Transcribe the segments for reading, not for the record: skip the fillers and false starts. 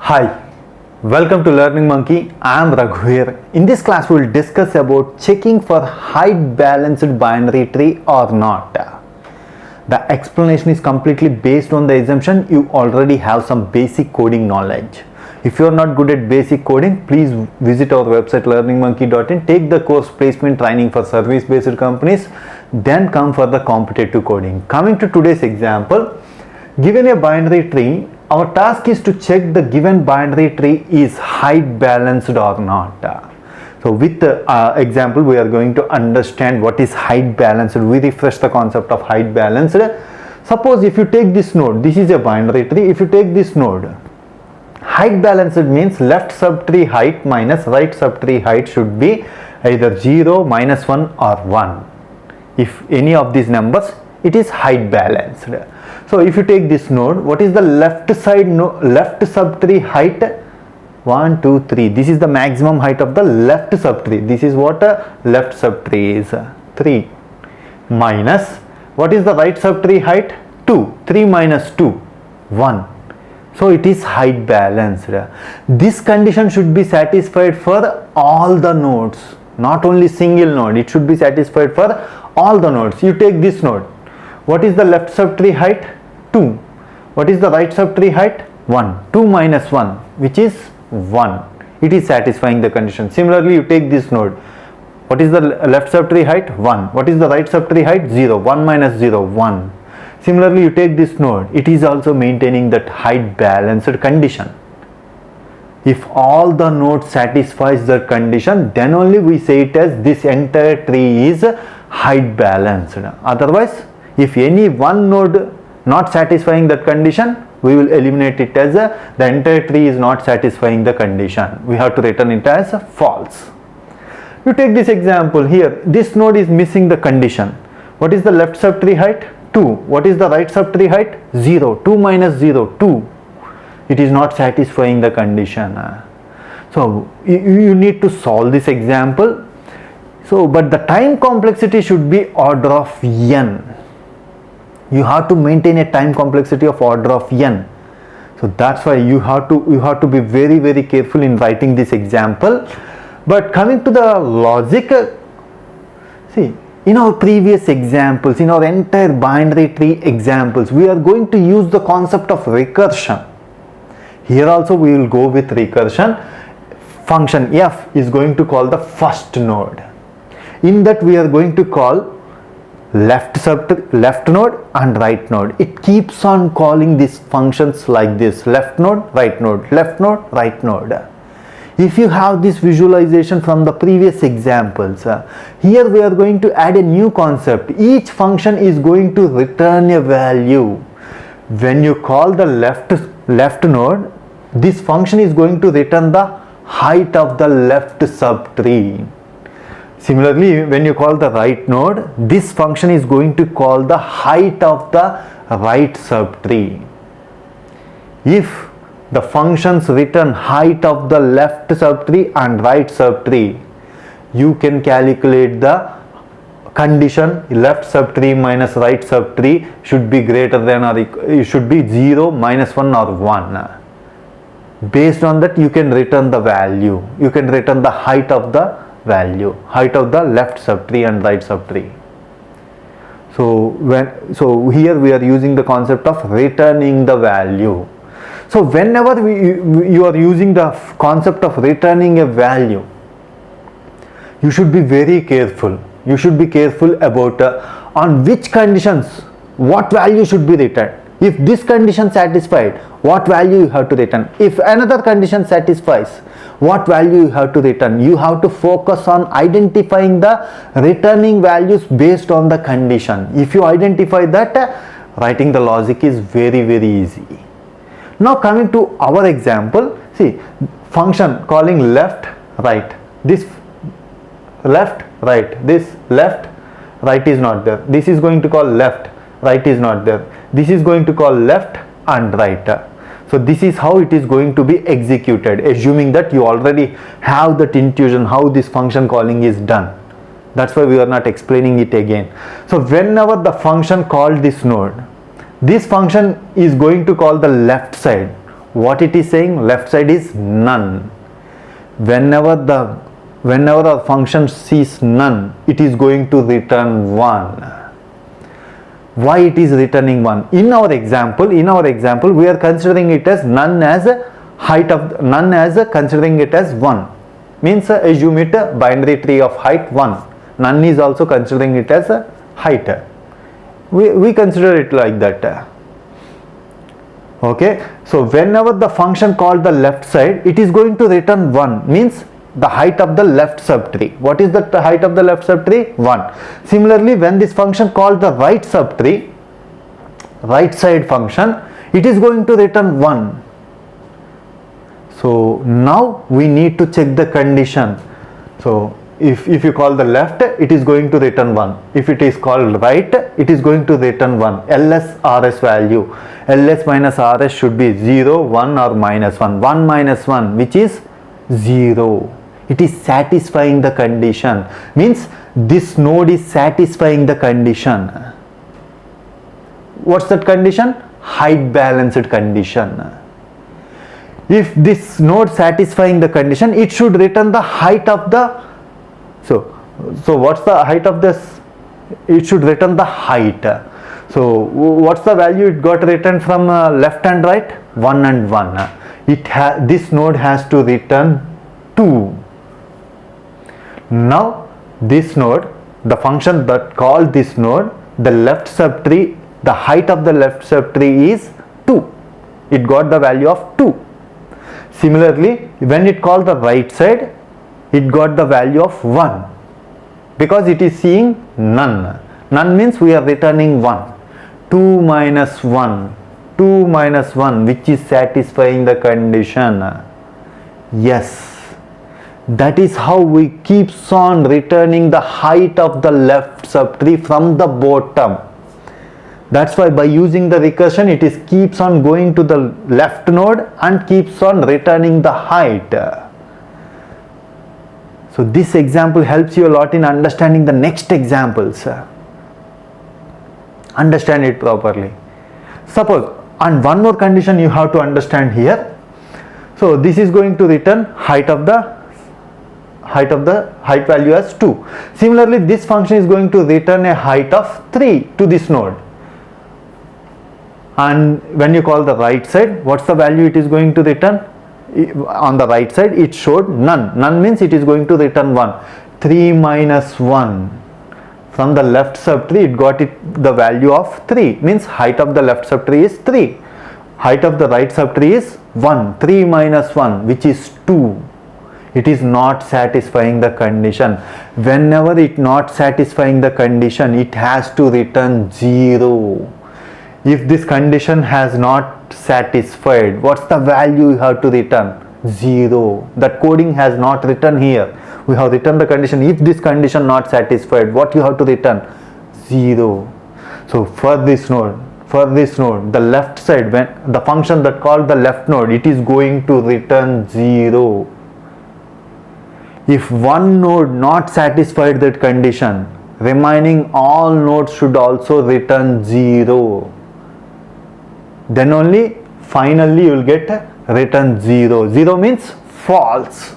Hi, welcome to Learning Monkey. I am Raghu here. In this class, we will discuss about checking for height balanced binary tree or not. The explanation is completely based on the assumption you already have some basic coding knowledge. If you are not good at basic coding, please visit our website learningmonkey.in, take the course placement training for service-based companies, then come for the competitive coding. Coming to today's example, given a binary tree, our task is to check the given binary tree is height balanced or not. So with the example, we are going to understand what is height balanced. We refresh the concept of height balanced. Suppose if you take this node, this is a binary tree. If you take this node, height balanced means left subtree height minus right subtree height should be either 0, minus 1 or 1. If any of these numbers, it is height balanced. So if you take this node, what is the left side left subtree height? 1, 2, 3. This is the maximum height of the left subtree. This is what left subtree is, 3. Minus, what is the right subtree height? 2. 3 minus 2, 1. So it is height balanced. This condition should be satisfied for all the nodes, not only single node. It should be satisfied for all the nodes. You take this node. What is the left subtree height? 2. What is the right subtree height? 1. 2 minus 1, which is 1. It is satisfying the condition. Similarly, you take this node. What is the left subtree height? 1. What is the right subtree height? 0. 1 minus 0, 1. Similarly, you take this node. It is also maintaining that height balanced condition. If all the nodes satisfies the condition, then only we say it as this entire tree is height balanced. Otherwise, if any one node not satisfying that condition, we will eliminate it as the entire tree is not satisfying the condition. We have to return it as false. You take this example here. This node is missing the condition. What is the left subtree height? 2. What is the right subtree height? 0. 2 minus 0, 2. It is not satisfying the condition. So you need to solve this example. So, but the time complexity should be order of n. You have to maintain a time complexity of order of n. So that's why you have to be very careful in writing this example. But coming to the logic, see, in our previous examples, in our entire binary tree examples, we are going to use the concept of recursion. Here also we will go with recursion. Function f is going to call the first node. In that we are going to call left node and right node. It keeps on calling these functions like this: left node, right node, left node, right node. If you have this visualization from the previous examples, here we are going to add a new concept. Each function is going to return a value. When you call the left node, this function is going to return the height of the left subtree. Similarly, when you call the right node, this function is going to call the height of the right subtree. If the functions return height of the left subtree and right subtree, you can calculate the condition left subtree minus right subtree should be greater than or it should be 0, minus 1 or 1. Based on that, you can return the value. You can return the height of the value, height of the left subtree and right subtree. So here we are using the concept of returning the value. So whenever you are using the concept of returning a value, you should be very careful. You should be careful about on which conditions what value should be returned. If this condition satisfied, what value you have to return. If another condition satisfies, what value you have to return. You have to focus on identifying the returning values based on the condition. If you identify that, writing the logic is very easy. Now coming to our example, see, function calling left, right. This left, right. This left, right is not there. This is going to call left, right is not there. This is going to call left and right. So this is how it is going to be executed, assuming that you already have that intuition how this function calling is done. That's why we are not explaining it again. So whenever the function called this node, this function is going to call the left side. what it is saying? Left side is none. Whenever a function sees none, it is going to return 1. Why it is returning 1? In our example, we are considering it as none as height of none as considering it as 1. Means assume it a binary tree of height 1. None is also considering it as a height. We consider it like that. Okay, so whenever the function called the left side, it is going to return 1, means the height of the left subtree. What is the height of the left subtree? 1. Similarly, when this function called the right subtree, right side function, it is going to return 1. So now we need to check the condition. So if you call the left, it is going to return 1. If it is called right, it is going to return 1. ls rs value, ls minus rs should be 0, 1 or minus 1. 1 minus 1, which is 0. It is satisfying the condition. Means this node is satisfying the condition. What's that condition? Height balanced condition. If this node satisfying the condition, it should return the height of the so what's the height of this? It should return the height. So what's the value it got returned from left and right? 1 and 1. This node has to return 2. Now this node, the function that called this node, the left subtree, the height of the left subtree is 2. It got the value of 2. Similarly, when it called the right side, it got the value of 1, because it is seeing none. None means we are returning 1. 2 minus 1, 2 minus 1, which is satisfying the condition. Yes, that is how we keeps on returning the height of the left subtree from the bottom. That's why by using the recursion, it is keeps on going to the left node and keeps on returning the height. So this example helps you a lot in understanding the next examples. Understand it properly. Suppose, and one more condition you have to understand here. So this is going to return height value as 2. Similarly, this function is going to return a height of 3 to this node. And when you call the right side, what's the value it is going to return? On the right side, it showed none. None means it is going to return 1. 3 minus 1. From the left subtree, it got the value of 3. Means height of the left subtree is 3. Height of the right subtree is 1. 3 minus 1, which is 2. It is not satisfying the condition. Whenever it not satisfying the condition, it has to return 0. If this condition has not satisfied, what's the value you have to return? 0. That coding has not written here. We have written the condition. If this condition not satisfied, what you have to return? 0. So for this node, the left side, when the function that called the left node, it is going to return 0. If one node not satisfied that condition, remaining all nodes should also return 0. Then only finally you will get return 0. 0 means false.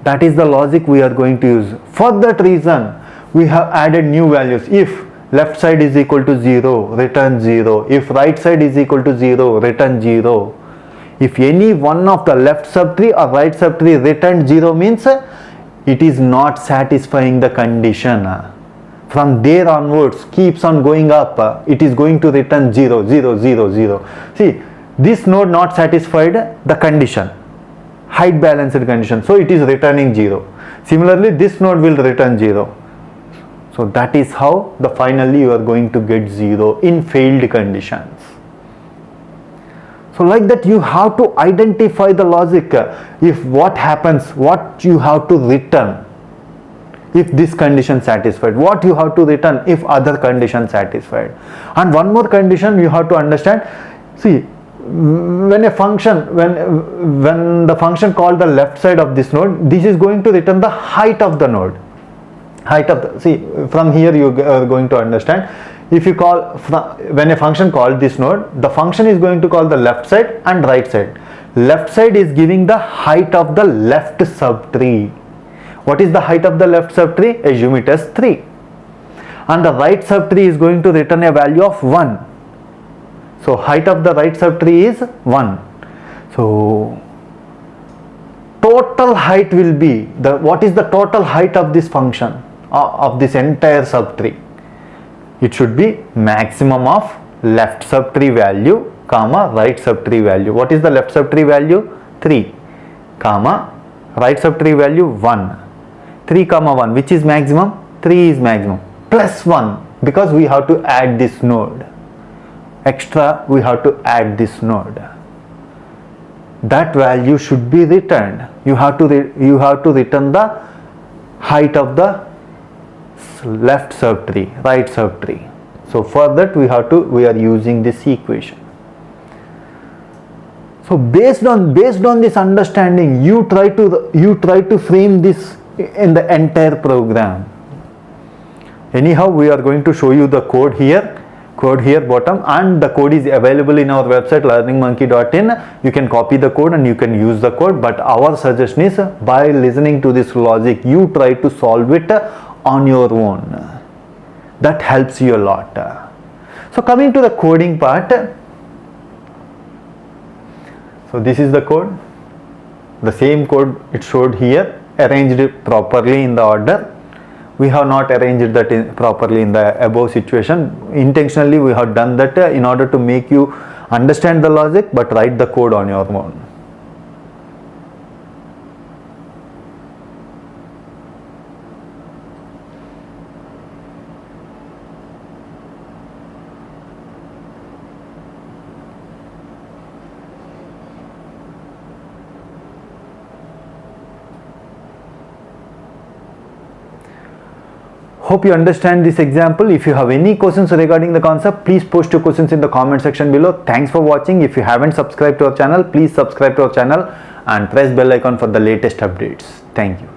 That is the logic we are going to use. For that reason, we have added new values. If left side is equal to 0, return 0. If right side is equal to 0, return 0. If any one of the left subtree or right subtree return 0 means it is not satisfying the condition. From there onwards, keeps on going up, it is going to return 0, 0, 0, 0. See, this node not satisfied the condition, height balanced condition, so it is returning 0. Similarly, this node will return 0. So that is how finally you are going to get 0 in failed conditions. So like that, you have to identify the logic. If what happens, what you have to return. If this condition satisfied, what you have to return if other condition satisfied. And one more condition you have to understand. See, when a function, when the function called the left side of this node, this is going to return the height of the node. See, from here you are going to understand. if you call, when a function called this node, the function is going to call the left side and right side. Left side is giving the height of the left subtree. What is the height of the left subtree? Assume it as 3. And the right subtree is going to return a value of 1. So height of the right subtree is 1. So total height will be what is the total height of this function, of this entire subtree? It should be maximum of left subtree value comma right subtree value. What is the left subtree value? 3 comma right subtree value 1. 3 comma 1, which is maximum? 3 is maximum, plus 1, because we have to add this node. Extra, we have to add this node. That value should be returned. You have to return the height of the left subtree, right subtree. So for that we are using this equation. So based on this understanding, you try to frame this in the entire program. Anyhow, we are going to show you the code here bottom, and the code is available in our website learningmonkey.in. You can copy the code and you can use the code, but our suggestion is, by listening to this logic, you try to solve it on your own. That helps you a lot. So coming to the coding part, so this is the code, the same code it showed here, arranged it properly in the order. We have not arranged that properly in the above situation. Intentionally we have done that in order to make you understand the logic, but write the code on your own. Hope you understand this example. If you have any questions regarding the concept, please post your questions in the comment section below. Thanks for watching. If you haven't subscribed to our channel, please subscribe to our channel and press bell icon for the latest updates. Thank you.